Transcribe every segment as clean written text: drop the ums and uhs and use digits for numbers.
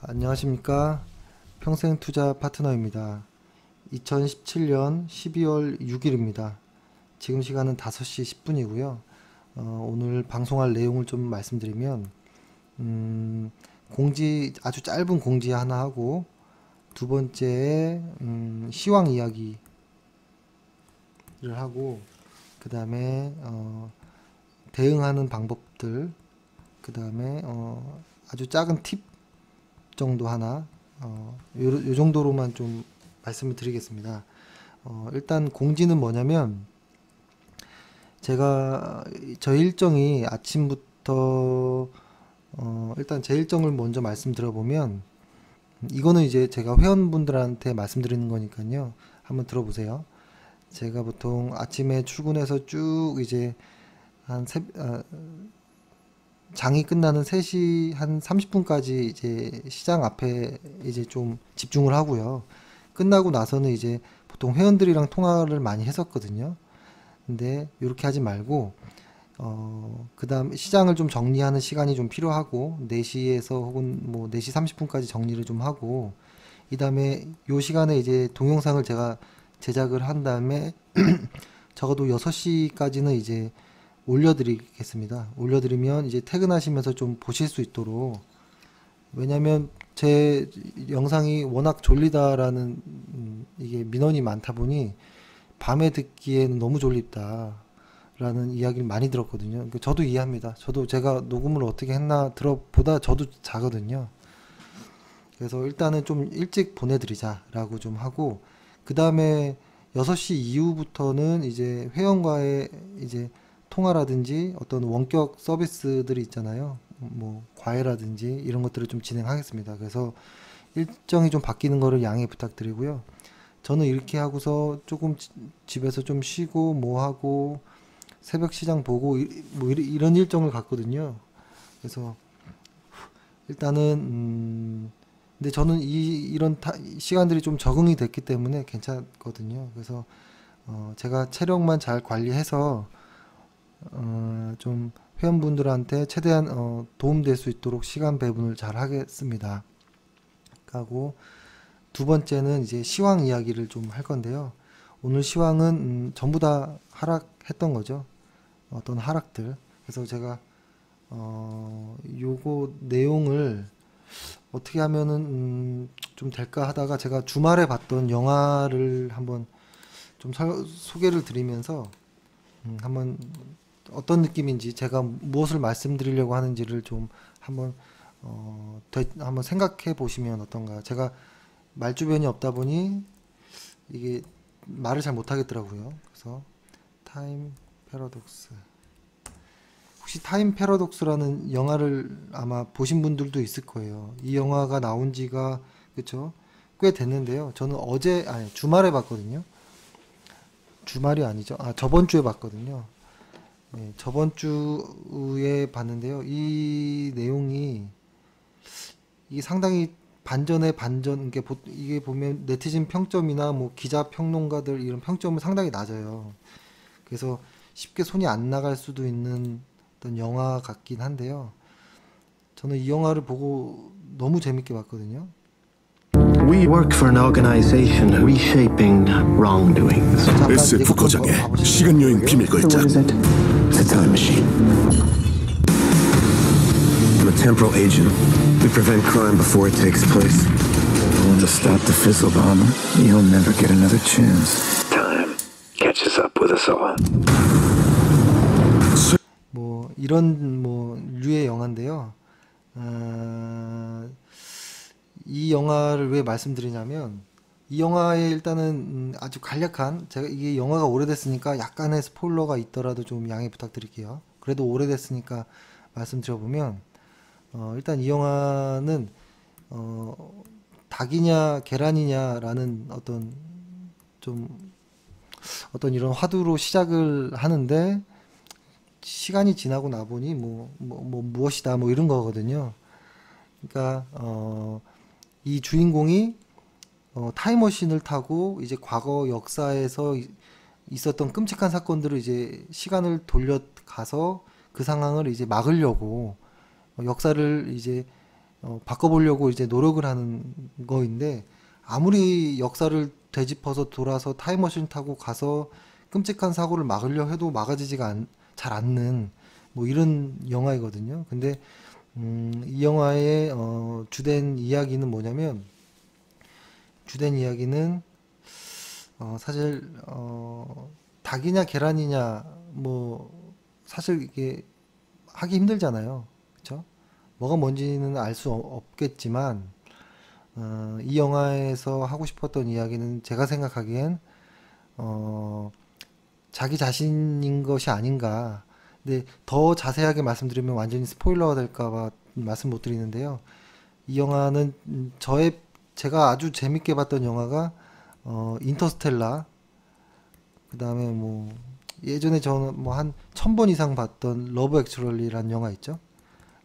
안녕하십니까. 평생투자 파트너입니다. 2017년 12월 6일입니다. 지금 시간은 5시 10분이고요. 오늘 방송할 내용을 좀 말씀드리면 아주 짧은 공지 하나 하고, 두 번째에 시황 이야기를 하고, 그 다음에 대응하는 방법들, 그 다음에 아주 작은 팁 정도 하나, 요 정도로만 좀 말씀을 드리겠습니다. 일단 공지는 뭐냐면, 제가 저 일정이 아침부터 일단 제 일정을 먼저 말씀드려보면, 이거는 이제 제가 회원분들한테 말씀드리는 거니까요, 한번 들어보세요. 제가 보통 아침에 출근해서 쭉 이제 장이 끝나는 3시 한 30분까지 이제 시장 앞에 이제 좀 집중을 하고요. 끝나고 나서는 이제 보통 회원들이랑 통화를 많이 했었거든요. 근데 이렇게 하지 말고, 그 다음 시장을 좀 정리하는 시간이 좀 필요하고, 4시에서 혹은 뭐 4시 30분까지 정리를 좀 하고, 이 다음에 요 시간에 이제 동영상을 제가 제작을 한 다음에 적어도 6시까지는 이제 올려드리겠습니다. 올려드리면 이제 퇴근하시면서 좀 보실 수 있도록, 왜냐면 제 영상이 워낙 졸리다라는 이게 민원이 많다 보니 밤에 듣기에는 너무 졸립다 라는 이야기를 많이 들었거든요. 그러니까 저도 이해합니다. 저도 제가 녹음을 어떻게 했나 들어보다 저도 자거든요. 그래서 일단은 좀 일찍 보내드리자 라고 좀 하고, 그 다음에 6시 이후부터는 이제 회원과의 이제 통화라든지 어떤 원격 서비스들이 있잖아요. 뭐 과외라든지 이런 것들을 좀 진행하겠습니다. 그래서 일정이 좀 바뀌는 거를 양해 부탁드리고요. 저는 이렇게 하고서 조금 집에서 좀 쉬고 뭐 하고 새벽 시장 보고 뭐 이런 일정을 갖거든요. 그래서 일단은 근데 저는 이런 시간들이 좀 적응이 됐기 때문에 괜찮거든요. 그래서 제가 체력만 잘 관리해서 좀 회원분들한테 최대한 도움될 수 있도록 시간 배분을 잘 하겠습니다. 하고, 두 번째는 이제 시황 이야기를 좀 할 건데요. 오늘 시황은 전부 다 하락했던 거죠. 어떤 하락들. 그래서 제가 요거 내용을 어떻게 하면은 좀 될까 하다가, 제가 주말에 봤던 영화를 한번 좀 소개를 드리면서 한번 어떤 느낌인지, 제가 무엇을 말씀드리려고 하는지를 좀 한번 한번 생각해 보시면 어떤가. 제가 말주변이 없다 보니 이게 말을 잘 못하겠더라고요. 그래서 타임 패러독스, 혹시 타임 패러독스라는 영화를 아마 보신 분들도 있을 거예요. 이 영화가 나온 지가 그쵸? 꽤 됐는데요. 저는 주말에 봤거든요. 주말이 아니죠. 저번 주에 봤거든요. 네, 저번 주에 봤는데요. 이 내용이 이게 상당히 반전의 반전, 이게 보면 네티즌 평점이나 뭐 기자 평론가들 이런 평점은 상당히 낮아요. 그래서 쉽게 손이 안 나갈 수도 있는 어떤 영화 같긴 한데요. 저는 이 영화를 보고 너무 재밌게 봤거든요. We work for an organization reshaping wrongdoings. SF 거장의 시간여행 비밀 글자. What is it? It's a time machine. I'm a temporal agent. We prevent crime before it takes place. Want to stop the fizzle bomber? You'll never get another chance. Time catches up with us all. 뭐 이런 뭐 류의 영화인데요. 이 영화를 왜 말씀드리냐면, 이 영화에 일단은 아주 간략한, 제가 이게 영화가 오래됐으니까 약간의 스포일러가 있더라도 좀 양해 부탁드릴게요. 그래도 오래됐으니까 말씀드려보면, 일단 이 영화는 닭이냐 계란이냐라는 어떤 이런 화두로 시작을 하는데, 시간이 지나고 나보니 무엇이다 뭐 이런 거거든요. 그러니까 이 주인공이 타임머신을 타고 이제 과거 역사에서 있었던 끔찍한 사건들을 이제 시간을 돌려가서 그 상황을 이제 막으려고 역사를 이제 바꿔보려고 이제 노력을 하는 거인데, 아무리 역사를 되짚어서 돌아서 타임머신 타고 가서 끔찍한 사고를 막으려 해도 막아지지가 잘 않는 뭐 이런 영화이거든요. 근데 이 영화의 주된 이야기는 뭐냐면, 주된 이야기는 사실 닭이냐 계란이냐 뭐 사실 이게 하기 힘들잖아요. 그렇죠? 뭐가 뭔지는 알 수 없겠지만 이 영화에서 하고 싶었던 이야기는 제가 생각하기엔 자기 자신인 것이 아닌가. 근데 더 자세하게 말씀드리면 완전히 스포일러가 될까봐 말씀 못 드리는데요. 이 영화는 제가 아주 재밌게 봤던 영화가 인터스텔라, 그 다음에 뭐 예전에 저는 뭐 한 1000번 이상 봤던 러브 액츄얼리라는 영화 있죠.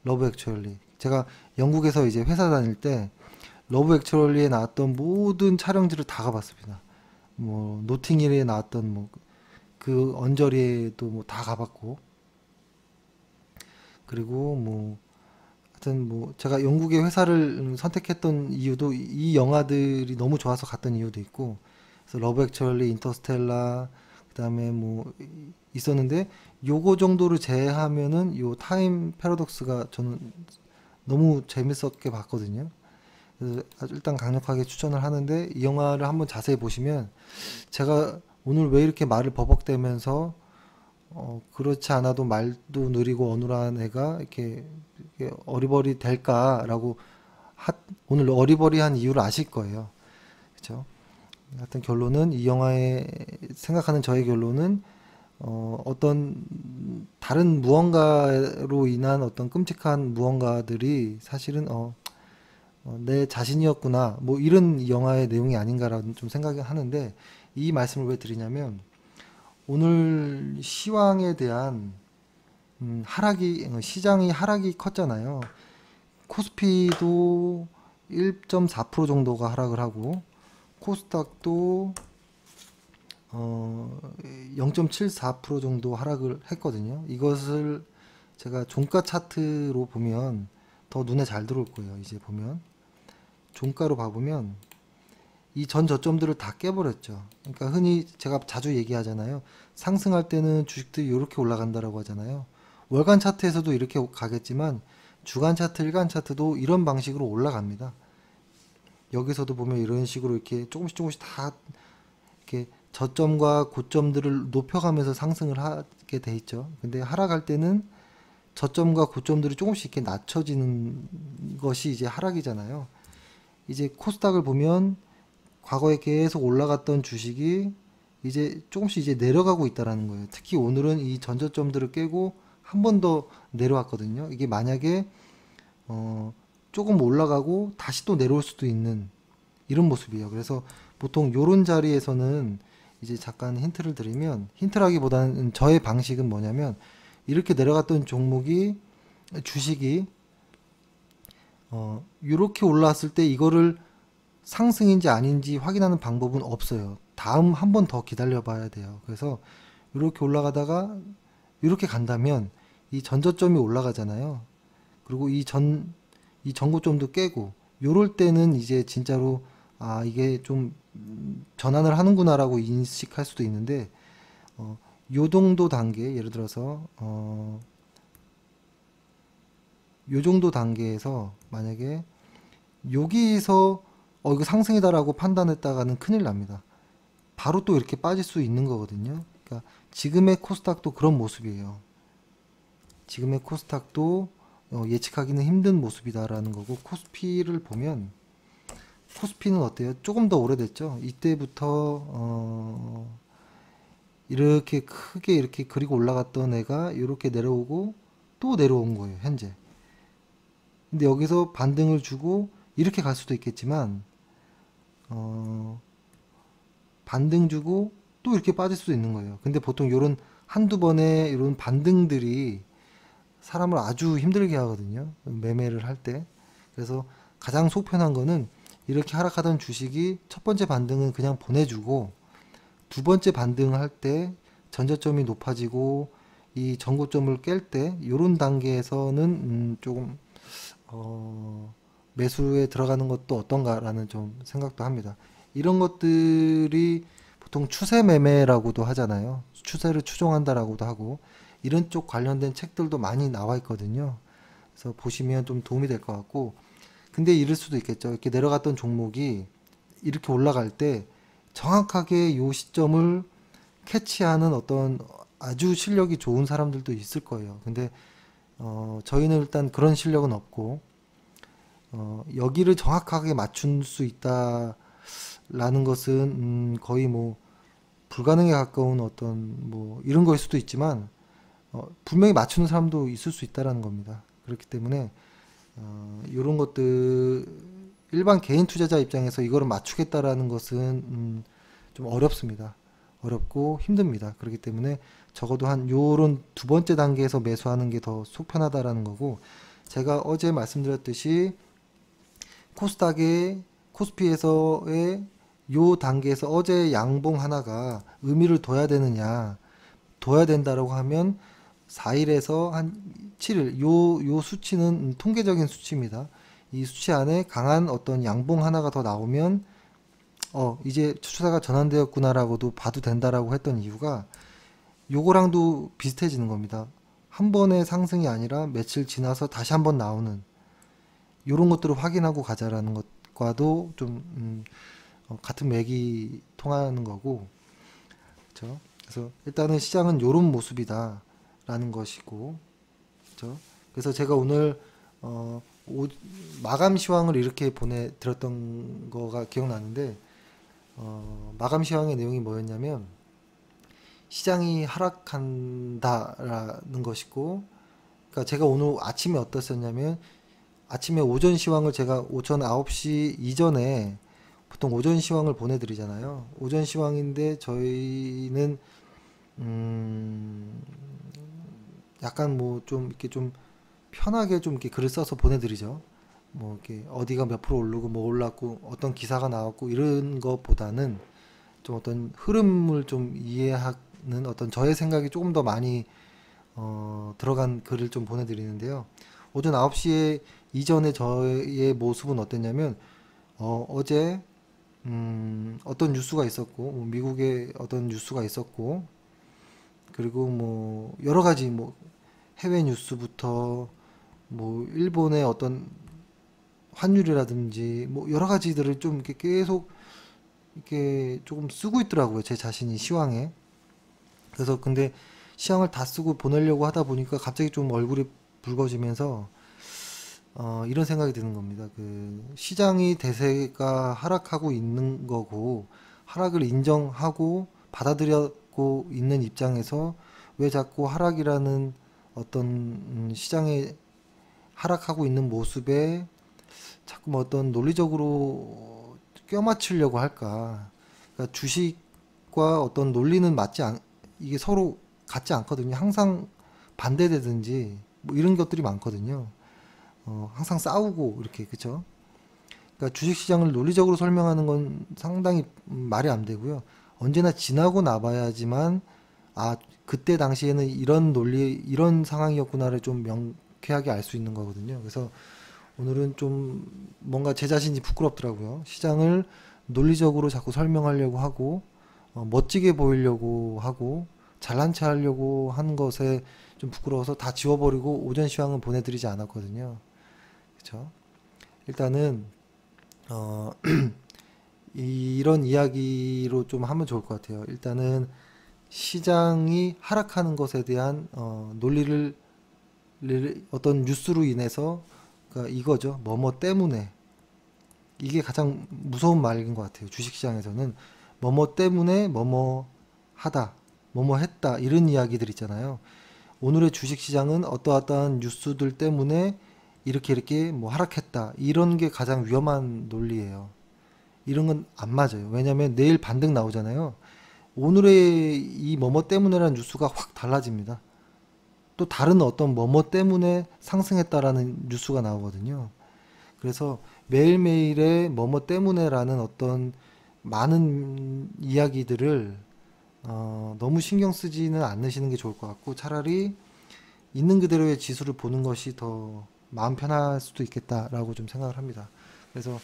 러브 액츄얼리. 제가 영국에서 이제 회사 다닐 때 러브 액츄얼리에 나왔던 모든 촬영지를 다 가봤습니다. 뭐 노팅힐에 나왔던 뭐 그 언저리에도 뭐 다 가봤고, 그리고 뭐 하여튼 뭐 제가 영국의 회사를 선택했던 이유도 이 영화들이 너무 좋아서 갔던 이유도 있고, 그래서 러브 액츄얼리, 인터스텔라, 그다음에 뭐 있었는데 요거 정도를 제외하면은 요 타임 패러독스가 저는 너무 재밌었게 봤거든요. 그래서 일단 강력하게 추천을 하는데, 이 영화를 한번 자세히 보시면, 제가 오늘 왜 이렇게 말을 버벅대면서 그렇지 않아도 말도 느리고 어눌한 애가 이렇게 어리버리 될까라고 오늘 어리버리한 이유를 아실 거예요. 그렇죠? 하여튼 결론은, 이 영화에 생각하는 저의 결론은 어떤 다른 무언가로 인한 어떤 끔찍한 무언가들이 사실은 내 자신이었구나, 뭐 이런 이 영화의 내용이 아닌가라는 좀 생각을 하는데, 이 말씀을 왜 드리냐면, 오늘 시황에 대한 시장이 하락이 컸잖아요. 코스피도 1.4% 정도가 하락을 하고, 코스닥도 0.74% 정도 하락을 했거든요. 이것을 제가 종가 차트로 보면 더 눈에 잘 들어올 거예요. 이제 보면 종가로 봐보면 이 전 저점들을 다 깨버렸죠. 그러니까 흔히 제가 자주 얘기하잖아요. 상승할 때는 주식들이 이렇게 올라간다라고 하잖아요. 월간 차트에서도 이렇게 가겠지만 주간 차트, 일간 차트도 이런 방식으로 올라갑니다. 여기서도 보면 이런 식으로 이렇게 조금씩 다 이렇게 저점과 고점들을 높여가면서 상승을 하게 돼 있죠. 근데 하락할 때는 저점과 고점들이 조금씩 이렇게 낮춰지는 것이 이제 하락이잖아요. 이제 코스닥을 보면 과거에 계속 올라갔던 주식이 이제 조금씩 이제 내려가고 있다라는 거예요. 특히 오늘은 이 전저점들을 깨고 한 번 더 내려왔거든요. 이게 만약에 조금 올라가고 다시 또 내려올 수도 있는 이런 모습이에요. 그래서 보통 요런 자리에서는 이제 잠깐 힌트를 드리면, 힌트라기보다는 저의 방식은 뭐냐면, 이렇게 내려갔던 주식이 이렇게 올라왔을 때 이거를 상승인지 아닌지 확인하는 방법은 없어요. 다음 한 번 더 기다려 봐야 돼요. 그래서 이렇게 올라가다가 이렇게 간다면 이 전저점이 올라가잖아요. 그리고 이 전고점도 깨고, 요럴 때는 이제 진짜로 이게 좀 전환을 하는구나라고 인식할 수도 있는데, 요 정도 단계, 예를 들어서 요 정도 단계에서 만약에 여기서 이거 상승이다라고 판단했다가는 큰일 납니다. 바로 또 이렇게 빠질 수 있는 거거든요. 그러니까 지금의 코스닥도 그런 모습이에요. 지금의 코스닥도 예측하기는 힘든 모습이다라는 거고, 코스피를 보면 코스피는 어때요? 조금 더 오래됐죠. 이때부터 이렇게 크게 이렇게 그리고 올라갔던 애가 이렇게 내려오고 또 내려온 거예요, 현재. 근데 여기서 반등을 주고 이렇게 갈 수도 있겠지만 반등 주고 또 이렇게 빠질 수도 있는 거예요. 근데 보통 요런 한두 번의 이런 반등들이 사람을 아주 힘들게 하거든요, 매매를 할 때. 그래서 가장 속 편한 거는 이렇게 하락하던 주식이 첫 번째 반등은 그냥 보내주고 두 번째 반등할 때 전저점이 높아지고 이 전고점을 깰 때 요런 단계에서는 조금 매수에 들어가는 것도 어떤가라는 좀 생각도 합니다. 이런 것들이 보통 추세 매매라고도 하잖아요. 추세를 추종한다라고도 하고 이런 쪽 관련된 책들도 많이 나와 있거든요. 그래서 보시면 좀 도움이 될 것 같고, 근데 이럴 수도 있겠죠. 이렇게 내려갔던 종목이 이렇게 올라갈 때 정확하게 요 시점을 캐치하는 어떤 아주 실력이 좋은 사람들도 있을 거예요. 근데 저희는 일단 그런 실력은 없고 여기를 정확하게 맞출 수 있다라는 것은 거의 뭐 불가능에 가까운 어떤 뭐 이런 거일 수도 있지만 분명히 맞추는 사람도 있을 수 있다라는 겁니다. 그렇기 때문에 이런 것들 일반 개인 투자자 입장에서 이거를 맞추겠다라는 것은 좀 어렵습니다. 어렵고 힘듭니다. 그렇기 때문에 적어도 한 요런 두 번째 단계에서 매수하는 게 더 속 편하다라는 거고, 제가 어제 말씀드렸듯이 코스피에서의 요 단계에서 어제 양봉 하나가 의미를 둬야 되느냐, 둬야 된다라고 하면 4일에서 한 7일 요 수치는 통계적인 수치입니다. 이 수치 안에 강한 어떤 양봉 하나가 더 나오면 이제 추세가 전환되었구나라고도 봐도 된다라고 했던 이유가 요거랑도 비슷해지는 겁니다. 한 번의 상승이 아니라 며칠 지나서 다시 한번 나오는 요런 것들을 확인하고 가자라는 것과도 좀 같은 맥이 통하는 거고, 그렇죠? 그래서 일단은 시장은 요런 모습이다라는 것이고, 그렇죠? 그래서 제가 오늘 마감 시황을 이렇게 보내드렸던 거가 기억나는데, 마감 시황의 내용이 뭐였냐면 시장이 하락한다라는 것이고, 그러니까 제가 오늘 아침에 어땠었냐면 아침에 오전 시황을 제가 오전 9시 이전에 보통 오전 시황을 보내드리잖아요. 오전 시황인데 저희는 약간 뭐 좀 이렇게 좀 편하게 좀 이렇게 글을 써서 보내드리죠. 뭐 이렇게 어디가 몇 프로 오르고 뭐 올랐고 어떤 기사가 나왔고 이런 것보다는 좀 어떤 흐름을 좀 이해하는 어떤 저의 생각이 조금 더 많이 들어간 글을 좀 보내드리는데요. 오전 9시에 이전에 저의 모습은 어땠냐면 어제 어떤 뉴스가 있었고 뭐 미국의 어떤 뉴스가 있었고, 그리고 뭐 여러 가지 뭐 해외 뉴스부터 뭐 일본의 어떤 환율이라든지 뭐 여러 가지들을 좀 이렇게 계속 이렇게 조금 쓰고 있더라고요. 제 자신이 시황에. 그래서 근데 시황을 다 쓰고 보내려고 하다 보니까 갑자기 좀 얼굴이 붉어지면서 이런 생각이 드는 겁니다. 그 시장이 대세가 하락하고 있는 거고 하락을 인정하고 받아들였고 있는 입장에서 왜 자꾸 하락이라는 어떤 시장에 하락하고 있는 모습에 자꾸 뭐 어떤 논리적으로 껴맞추려고 할까? 그러니까 주식과 어떤 논리는 이게 서로 같지 않거든요. 항상 반대되든지 뭐 이런 것들이 많거든요. 항상 싸우고 이렇게, 그쵸? 그러니까 주식시장을 논리적으로 설명하는 건 상당히 말이 안 되고요. 언제나 지나고 나봐야지만 그때 당시에는 이런 논리, 이런 상황이었구나를 좀 명쾌하게 알 수 있는 거거든요. 그래서 오늘은 좀 뭔가 제 자신이 부끄럽더라고요. 시장을 논리적으로 자꾸 설명하려고 하고 멋지게 보이려고 하고 잘난 체 하려고 하는 것에 좀 부끄러워서 다 지워버리고 오전 시황은 보내드리지 않았거든요. 그렇죠? 일단은 이런 이야기로 좀 하면 좋을 것 같아요. 일단은 시장이 하락하는 것에 대한 논리를 어떤 뉴스로 인해서, 그러니까 이거죠. 뭐뭐 때문에, 이게 가장 무서운 말인 것 같아요. 주식시장에서는 뭐뭐 때문에 뭐뭐 하다, 뭐뭐 했다, 이런 이야기들 있잖아요. 오늘의 주식시장은 어떠한 뉴스들 때문에 이렇게 뭐 하락했다, 이런 게 가장 위험한 논리예요. 이런 건 안 맞아요. 왜냐면 내일 반등 나오잖아요. 오늘의 이 뭐뭐 때문에라는 뉴스가 확 달라집니다. 또 다른 어떤 뭐뭐 때문에 상승했다라는 뉴스가 나오거든요. 그래서 매일매일의 뭐뭐 때문에라는 어떤 많은 이야기들을 너무 신경 쓰지는 않으시는 게 좋을 것 같고 차라리 있는 그대로의 지수를 보는 것이 더 마음 편할 수도 있겠다라고 좀 생각을 합니다. 그래서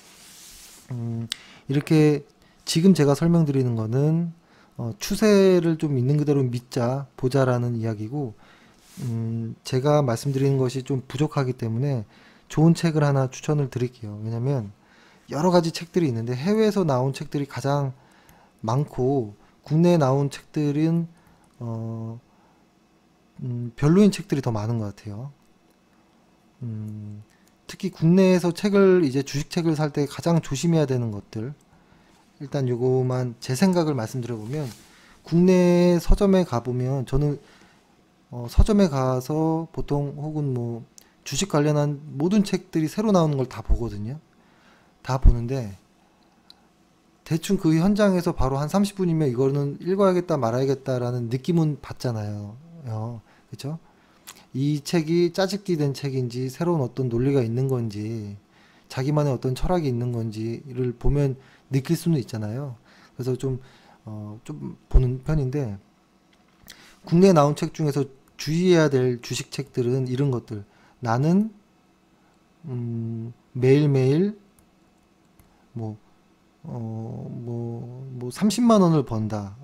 이렇게 지금 제가 설명드리는 거는 추세를 좀 있는 그대로 믿자 보자라는 이야기고 제가 말씀드리는 것이 좀 부족하기 때문에 좋은 책을 하나 추천을 드릴게요. 왜냐면 여러 가지 책들이 있는데 해외에서 나온 책들이 가장 많고 국내에 나온 책들은 별로인 책들이 더 많은 것 같아요. 특히 국내에서 책을 이제 주식책을 살 때 가장 조심해야 되는 것들 일단 요거만 제 생각을 말씀드려 보면 국내 서점에 가보면 저는 서점에 가서 보통 혹은 뭐 주식 관련한 모든 책들이 새로 나오는 걸 다 보거든요. 다 보는데 대충 그 현장에서 바로 한 30분이면 이거는 읽어야겠다 말아야겠다라는 느낌은 받잖아요. 그렇죠? 이 책이 짜집기 된 책인지 새로운 어떤 논리가 있는 건지 자기만의 어떤 철학이 있는 건지를 보면 느낄 수는 있잖아요. 그래서 좀 보는 편인데 국내에 나온 책 중에서 주의해야 될 주식 책들은 이런 것들. 나는 매일매일 뭐 30만 원을 번다.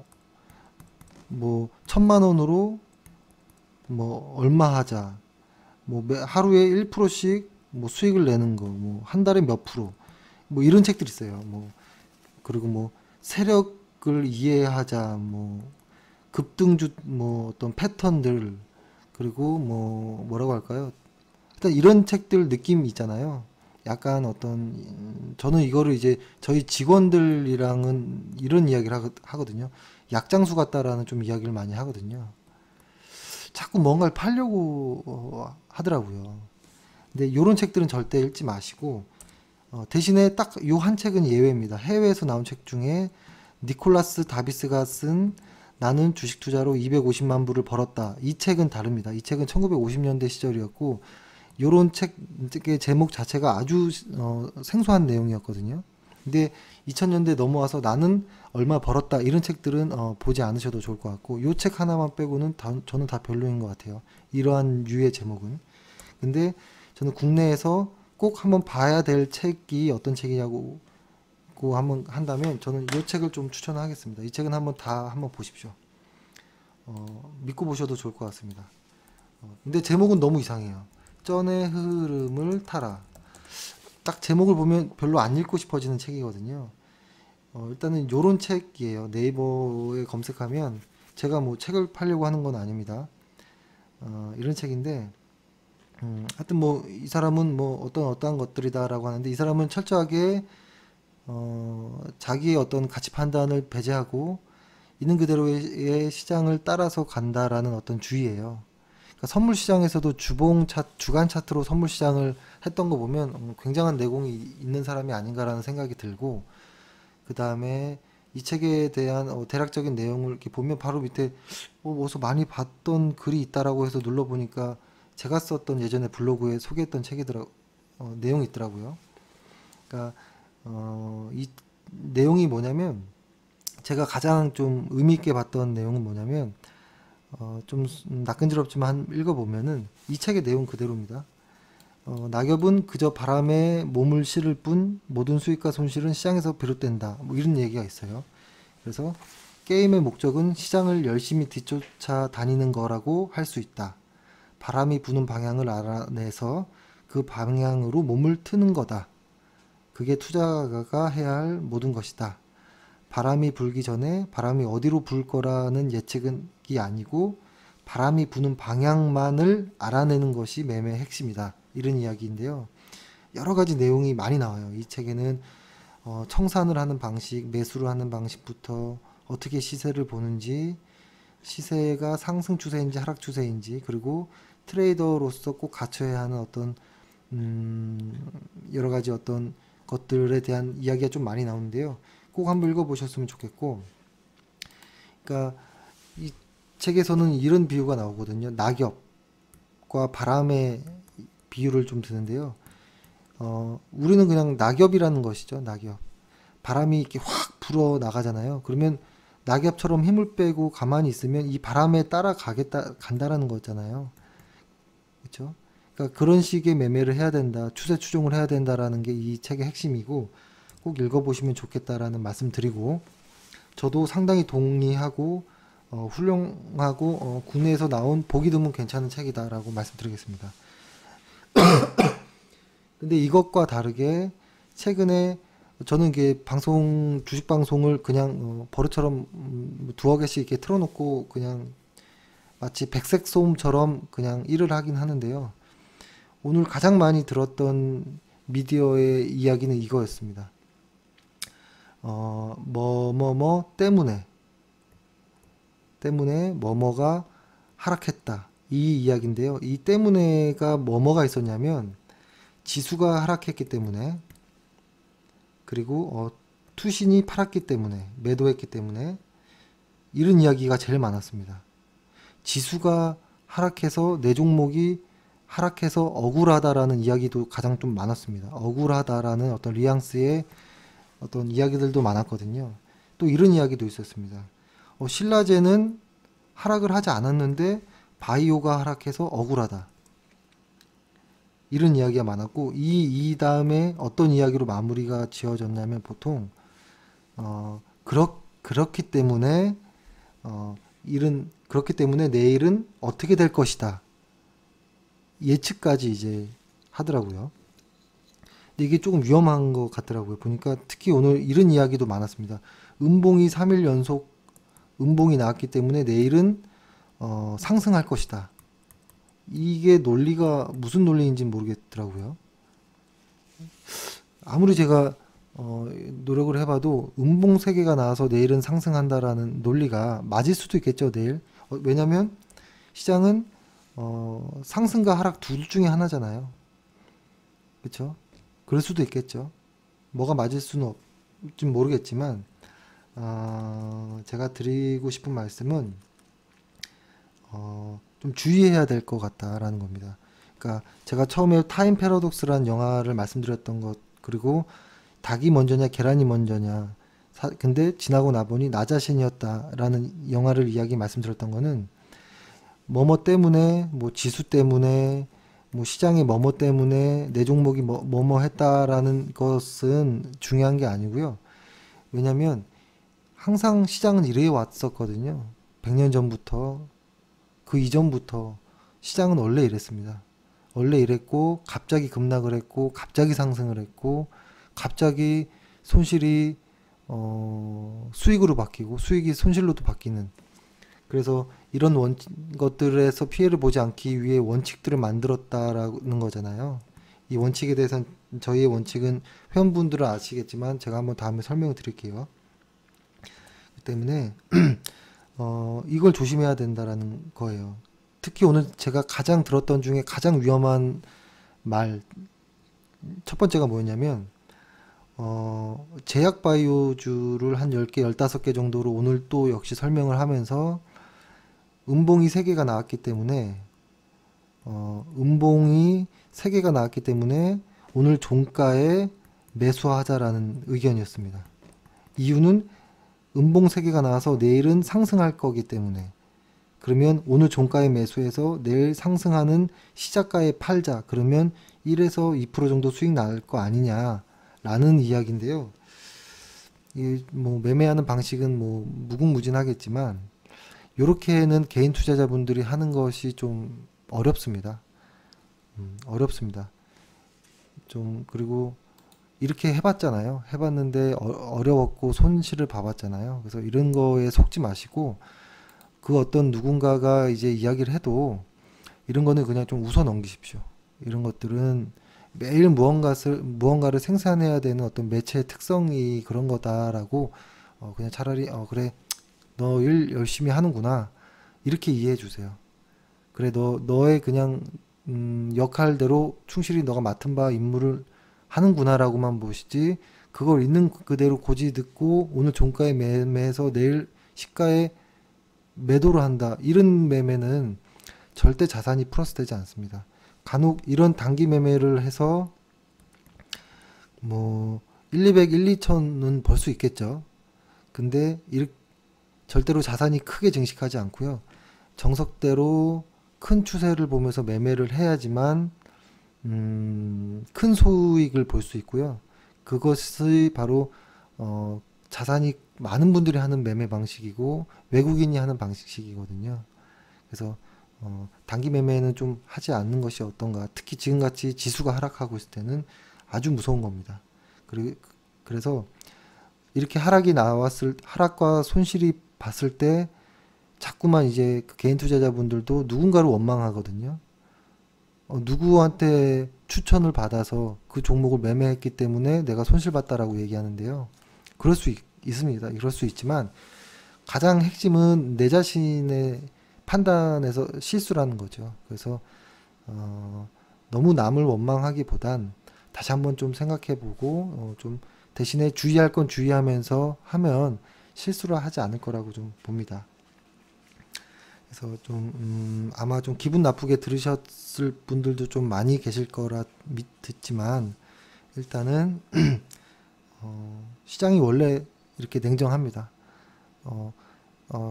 뭐 1000만 원으로 뭐 얼마 하자. 뭐 하루에 1%씩 뭐 수익을 내는 거. 뭐 한 달에 몇 프로. 뭐 이런 책들 있어요. 뭐 그리고 뭐 세력을 이해하자. 뭐 급등주 뭐 어떤 패턴들 그리고 뭐 뭐라고 할까요? 일단 이런 책들 느낌 있잖아요. 약간 어떤 저는 이거를 이제 저희 직원들이랑은 이런 이야기를 하거든요. 약장수 같다라는 좀 이야기를 많이 하거든요. 자꾸 뭔가를 팔려고 하더라고요. 근데 이런 책들은 절대 읽지 마시고 대신에 딱 요 한 책은 예외입니다. 해외에서 나온 책 중에 니콜라스 다비스가 쓴 나는 주식 투자로 250만 불을 벌었다. 이 책은 다릅니다. 이 책은 1950년대 시절이었고 요런 책의 제목 자체가 아주 생소한 내용이었거든요. 근데 2000년대 넘어와서 나는 얼마 벌었다 이런 책들은 보지 않으셔도 좋을 것 같고 요 책 하나만 빼고는 저는 다 별로인 것 같아요. 이러한 유의 제목은. 근데 저는 국내에서 꼭 한번 봐야 될 책이 어떤 책이냐고 한번 한다면 저는 이 책을 좀 추천하겠습니다. 이 책은 한번 보십시오. 믿고 보셔도 좋을 것 같습니다. 근데 제목은 너무 이상해요. 쩐의 흐름을 타라. 딱 제목을 보면 별로 안 읽고 싶어지는 책이거든요. 일단은 요런 책이에요. 네이버에 검색하면 제가 뭐 책을 팔려고 하는 건 아닙니다. 이런 책인데 하여튼 뭐 이 사람은 뭐 어떠한 것들이다라고 하는데 이 사람은 철저하게 자기의 어떤 가치 판단을 배제하고 있는 그대로의 시장을 따라서 간다라는 어떤 주의예요. 그러니까 선물 시장에서도 주간 차트로 선물 시장을 했던 거 보면 굉장한 내공이 있는 사람이 아닌가라는 생각이 들고 그 다음에 이 책에 대한 대략적인 내용을 이렇게 보면 바로 밑에 어디서 많이 봤던 글이 있다라고 해서 눌러보니까 제가 썼던 예전에 블로그에 소개했던 내용이 있더라고요. 그러니까 이 내용이 뭐냐면 제가 가장 좀 의미 있게 봤던 내용은 뭐냐면 좀 낯간지럽지만 읽어보면은 이 책의 내용 그대로입니다. 낙엽은 그저 바람에 몸을 실을 뿐 모든 수익과 손실은 시장에서 비롯된다. 뭐 이런 얘기가 있어요. 그래서 게임의 목적은 시장을 열심히 뒤쫓아 다니는 거라고 할 수 있다. 바람이 부는 방향을 알아내서 그 방향으로 몸을 트는 거다. 그게 투자가가 해야 할 모든 것이다. 바람이 불기 전에 바람이 어디로 불 거라는 예측이 아니고 바람이 부는 방향만을 알아내는 것이 매매의 핵심이다. 이런 이야기인데요. 여러 가지 내용이 많이 나와요. 이 책에는 청산을 하는 방식, 매수를 하는 방식부터 어떻게 시세를 보는지, 시세가 상승 추세인지 하락 추세인지, 그리고 트레이더로서 꼭 갖춰야 하는 어떤 여러 가지 어떤 것들에 대한 이야기가 좀 많이 나오는데요. 꼭 한번 읽어보셨으면 좋겠고, 그러니까 이 책에서는 이런 비유가 나오거든요. 낙엽과 바람의 비유를 좀 드는데요. 우리는 그냥 낙엽이라는 것이죠. 낙엽. 바람이 이렇게 확 불어 나가잖아요. 그러면 낙엽처럼 힘을 빼고 가만히 있으면 이 바람에 간다라는 거잖아요. 그렇죠? 그러니까 그런 식의 매매를 해야 된다, 추세 추종을 해야 된다라는 게 이 책의 핵심이고 꼭 읽어보시면 좋겠다라는 말씀 드리고, 저도 상당히 동의하고 훌륭하고 국내에서 나온 보기 드문 괜찮은 책이다라고 말씀드리겠습니다. 근데 이것과 다르게 최근에 저는 이게 주식 방송을 그냥 버릇처럼 두어 개씩 이렇게 틀어놓고 그냥 마치 백색 소음처럼 그냥 일을 하긴 하는데요. 오늘 가장 많이 들었던 미디어의 이야기는 이거였습니다. 뭐뭐뭐 때문에 뭐뭐가 하락했다, 이 이야기인데요. 이 때문에가 뭐뭐가 있었냐면 지수가 하락했기 때문에, 그리고 투신이 팔았기 때문에, 매도했기 때문에, 이런 이야기가 제일 많았습니다. 지수가 하락해서 내 종목이 하락해서 억울하다라는 이야기도 가장 좀 많았습니다. 억울하다라는 어떤 뉘앙스의 어떤 이야기들도 많았거든요. 또 이런 이야기도 있었습니다. 신라제는 하락을 하지 않았는데 바이오가 하락해서 억울하다, 이런 이야기가 많았고, 이 다음에 어떤 이야기로 마무리가 지어졌냐면 보통 그렇기 때문에 내일은 어떻게 될 것이다, 예측까지 이제 하더라고요. 근데 이게 조금 위험한 것 같더라고요. 보니까 특히 오늘 이런 이야기도 많았습니다. 음봉이 3일 연속 음봉이 나왔기 때문에 내일은 상승할 것이다. 이게 논리가 무슨 논리인지 모르겠더라고요. 아무리 제가 노력을 해봐도 음봉 3개가 나와서 내일은 상승한다라는 논리가 맞을 수도 있겠죠, 내일. 왜냐면 시장은 상승과 하락 둘 중에 하나잖아요. 그렇죠? 그럴 수도 있겠죠. 뭐가 맞을 수는 없지 모르겠지만, 제가 드리고 싶은 말씀은 좀 주의해야 될 것 같다라는 겁니다. 그러니까 제가 처음에 타임 패러독스라는 영화를 말씀드렸던 것, 그리고 닭이 먼저냐 계란이 먼저냐, 근데 지나고 나보니 나 자신이었다라는 영화를 이야기 말씀드렸던 거는 뭐뭐 때문에, 뭐 지수 때문에, 뭐 시장의 뭐뭐 때문에 내 종목이 뭐뭐 했다라는 것은 중요한 게 아니고요. 왜냐면 항상 시장은 이래 왔었거든요. 100년 전부터, 그 이전부터 시장은 원래 이랬습니다. 원래 이랬고, 갑자기 급락을 했고, 갑자기 상승을 했고, 갑자기 손실이 수익으로 바뀌고, 수익이 손실로도 바뀌는, 그래서 이런 것들에서 피해를 보지 않기 위해 원칙들을 만들었다라는 거잖아요. 이 원칙에 대해서는, 저희의 원칙은 회원분들은 아시겠지만 제가 한번 다음에 설명을 드릴게요. 그 때문에 이걸 조심해야 된다라는 거예요. 특히 오늘 제가 가장 들었던 중에 가장 위험한 말, 첫 번째가 뭐였냐면 제약바이오주를 한 10개, 15개 정도로 오늘 또 역시 설명을 하면서 음봉이 3개가 나왔기 때문에 오늘 종가에 매수하자라는 의견이었습니다. 이유는 음봉 3개가 나와서 내일은 상승할 거기 때문에, 그러면 오늘 종가에 매수해서 내일 상승하는 시작가에 팔자, 그러면 1에서 2% 정도 수익 날 거 아니냐라는 이야기인데요. 뭐 매매하는 방식은 뭐 무궁무진하겠지만 요렇게는 개인 투자자분들이 하는 것이 좀 어렵습니다. 어렵습니다. 그리고 이렇게 해봤잖아요. 해봤는데 어려웠고 손실을 봐봤잖아요. 그래서 이런 거에 속지 마시고, 그 어떤 누군가가 이제 이야기를 해도 이런 거는 그냥 좀 웃어 넘기십시오. 이런 것들은 매일 무언가를 생산해야 되는 어떤 매체의 특성이 그런 거다라고, 그냥 차라리 그래, 너 일 열심히 하는구나, 이렇게 이해해 주세요. 그래, 너의 그냥 역할대로 충실히 너가 맡은 바 임무를 하는구나라고만 보시지, 그걸 있는 그대로 고지 듣고 오늘 종가에 매매해서 내일 시가에 매도를 한다, 이런 매매는 절대 자산이 플러스 되지 않습니다. 간혹 이런 단기 매매를 해서 뭐 1, 200, 1, 2천은 벌 수 있겠죠. 근데 절대로 자산이 크게 증식하지 않고요. 정석대로 큰 추세를 보면서 매매를 해야지만 큰 소익을 볼 수 있고요. 그것이 바로 자산이 많은 분들이 하는 매매 방식이고 외국인이 하는 방식이거든요. 그래서 단기 매매는 좀 하지 않는 것이 어떤가. 특히 지금같이 지수가 하락하고 있을 때는 아주 무서운 겁니다. 그래서 이렇게 하락과 손실이 봤을 때 자꾸만 이제 그 개인 투자자분들도 누군가를 원망하거든요. 누구한테 추천을 받아서 그 종목을 매매했기 때문에 내가 손실봤다라고 얘기하는데요. 그럴 수 있습니다. 그럴 수 있지만 가장 핵심은 내 자신의 판단에서 실수라는 거죠. 그래서 너무 남을 원망하기보단 다시 한번 좀 생각해보고 좀 대신에 주의할 건 주의하면서 하면 실수를 하지 않을 거라고 좀 봅니다. 그래서 좀 아마 좀 기분 나쁘게 들으셨을 분들도 좀 많이 계실 거라 듣지만 일단은 시장이 원래 이렇게 냉정합니다.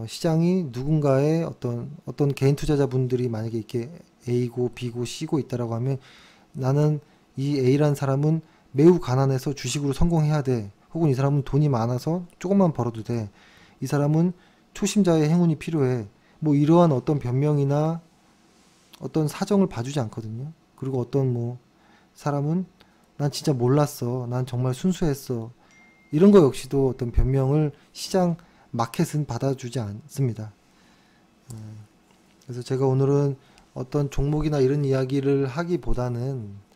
시장이 누군가의 어떤 개인 투자자분들이 만약에 이렇게 A고 B고 C고 있다라고 하면 나는 이 A라는 사람은 매우 가난해서 주식으로 성공해야 돼. 혹은 이 사람은 돈이 많아서 조금만 벌어도 돼. 이 사람은 초심자의 행운이 필요해. 뭐 이러한 어떤 변명이나 어떤 사정을 봐주지 않거든요. 그리고 어떤 사람은 난 진짜 몰랐어. 난 정말 순수했어. 이런 거 역시도 어떤 변명을 시장 마켓은 받아주지 않습니다. 그래서 제가 오늘은 어떤 종목이나 이런 이야기를 하기보다는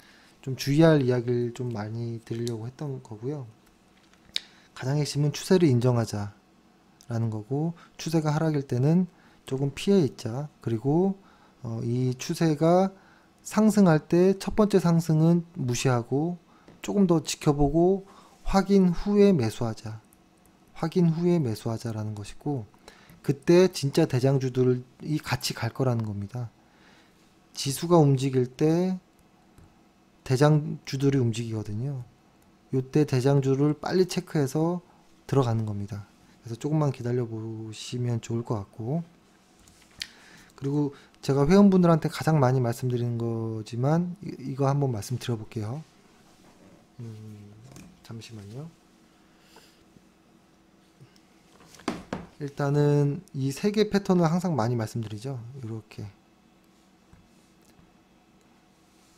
좀 주의할 이야기를 좀 많이 드리려고 했던 거고요. 가장 핵심은 추세를 인정하자라는 거고, 추세가 하락일 때는 조금 피해 있자. 그리고 이 추세가 상승할 때 첫 번째 상승은 무시하고 조금 더 지켜보고 확인 후에 매수하자. 확인 후에 매수하자라는 것이고, 그때 진짜 대장주들이 같이 갈 거라는 겁니다. 지수가 움직일 때 대장주들이 움직이거든요. 요때 대장주를 빨리 체크해서 들어가는 겁니다. 그래서 조금만 기다려 보시면 좋을 것 같고, 그리고 제가 회원분들한테 가장 많이 말씀드리는 거지만 이거 한번 말씀드려 볼게요. 잠시만요. 일단은 이 세 개 패턴을 항상 많이 말씀드리죠. 이렇게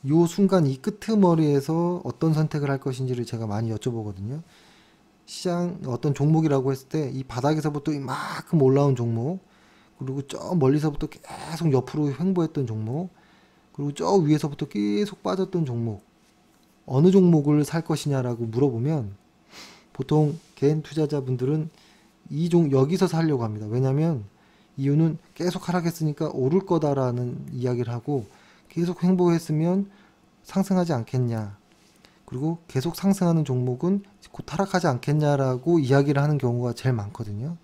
요 순간 이 끄트머리에서 어떤 선택을 할 것인지를 제가 많이 여쭤보거든요. 시장 어떤 종목이라고 했을 때 이 바닥에서부터 이만큼 올라온 종목, 그리고 저 멀리서부터 계속 옆으로 횡보했던 종목, 그리고 저 위에서부터 계속 빠졌던 종목, 어느 종목을 살 것이냐라고 물어보면 보통 개인 투자자분들은 여기서 살려고 합니다. 왜냐면 이유는 계속 하락했으니까 오를 거다라는 이야기를 하고, 계속 횡보했으면 상승하지 않겠냐, 그리고 계속 상승하는 종목은 곧 하락하지 않겠냐라고 이야기를 하는 경우가 제일 많거든요.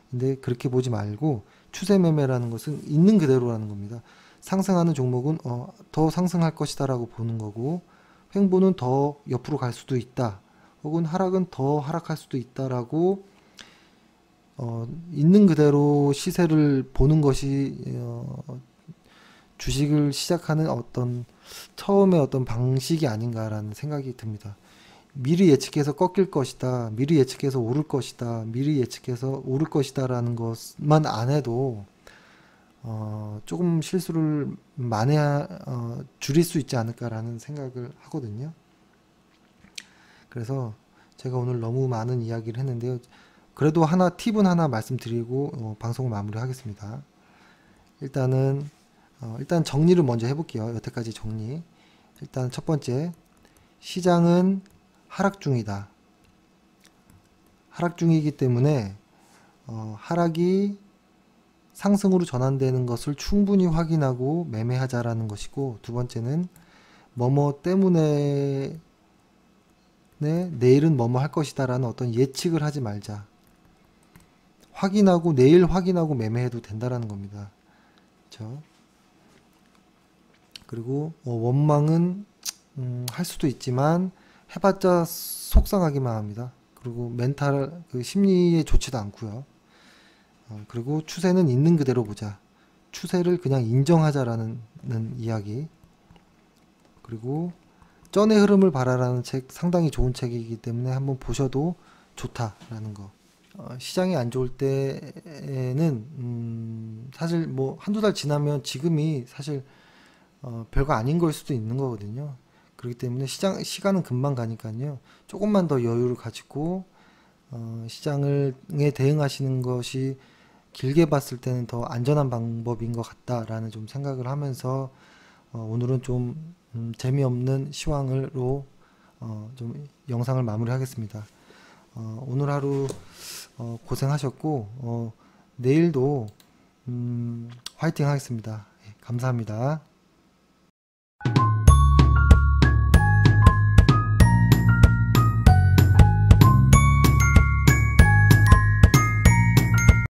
근데 그렇게 보지 말고 추세 매매라는 것은 있는 그대로라는 겁니다. 상승하는 종목은 더 상승할 것이다 라고 보는 거고, 횡보는 더 옆으로 갈 수도 있다, 혹은 하락은 더 하락할 수도 있다라고 있는 그대로 시세를 보는 것이 주식을 시작하는 처음의 어떤 방식이 아닌가라는 생각이 듭니다. 미리 예측해서 꺾일 것이다, 미리 예측해서 오를 것이다, 미리 예측해서 오를 것이다 라는 것만 안 해도 조금 실수를 줄일 수 있지 않을까라는 생각을 하거든요. 그래서 제가 오늘 너무 많은 이야기를 했는데요. 그래도 팁은 하나 말씀드리고 방송을 마무리하겠습니다. 일단 정리를 먼저 해볼게요. 여태까지 정리. 일단 첫 번째, 시장은 하락 중이다. 하락 중이기 때문에 하락이 상승으로 전환되는 것을 충분히 확인하고 매매하자라는 것이고, 두 번째는 뭐뭐 때문에 내일은 뭐뭐 할 것이다 라는 어떤 예측을 하지 말자. 내일 확인하고 매매해도 된다라는 겁니다. 그렇죠? 그리고 원망은 할 수도 있지만 해봤자 속상하기만 합니다. 그리고 심리에 좋지도 않고요. 그리고 추세는 있는 그대로 보자. 추세를 그냥 인정하자라는 이야기. 그리고 쩐의 흐름을 바라라는 책 상당히 좋은 책이기 때문에 한번 보셔도 좋다라는 거. 시장이 안 좋을 때는 사실 뭐 한두 달 지나면 지금이 사실 별거 아닌 걸 수도 있는 거거든요. 그렇기 때문에 시간은 금방 가니까요. 조금만 더 여유를 가지고 시장에 대응하시는 것이 길게 봤을 때는 더 안전한 방법인 것 같다라는 좀 생각을 하면서 오늘은 좀 재미없는 시황으로 좀 영상을 마무리하겠습니다. 오늘 하루 고생하셨고 내일도 화이팅 하겠습니다. 감사합니다.